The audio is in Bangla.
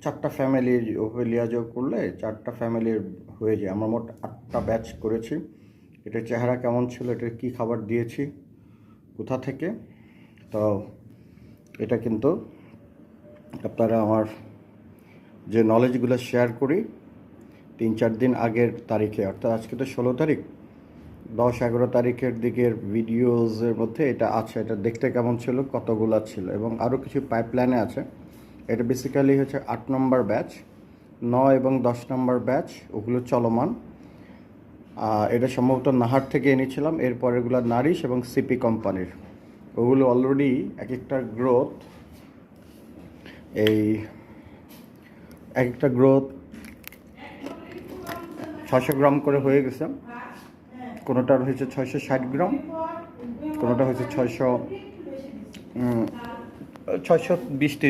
4টা ফ্যামিলির ওভেলিয়া যোগ করলে 4টা ফ্যামিলির হয়ে যায়। আমরা মোট 8টা ব্যাচ করেছি। এটার চেহারা কেমন ছিল, এটার কী খাবার দিয়েছি, কোথা থেকে, তো এটা কিন্তু আপনারা আমার যে নলেজগুলো শেয়ার করি 3-4 দিন আগের তারিখে, অর্থাৎ আজকে তো 16 তারিখ, 10-11 তারিখের দিকের ভিডিওসের মধ্যে এটা আছে। এটা দেখতে কেমন ছিল, কতগুলো ছিল, এবং আরও কিছু পাইপলাইনে আছে। এটা বেসিক্যালি হচ্ছে 8 নম্বর ব্যাচ, 9 এবং 10 নম্বর ব্যাচ, ওগুলো চলমান। এটা সম্ভবত নাহার থেকে এনেছিলাম। এরপর এগুলো নারিশ এবং সিপি কোম্পানির, ওগুলো অলরেডি এক একটা গ্রোথ এক একটা গ্রোথ 600 গ্রাম করে হয়ে গেছে। কোনোটার হয়েছে 660 গ্রাম, কোনোটা হয়েছে 620-30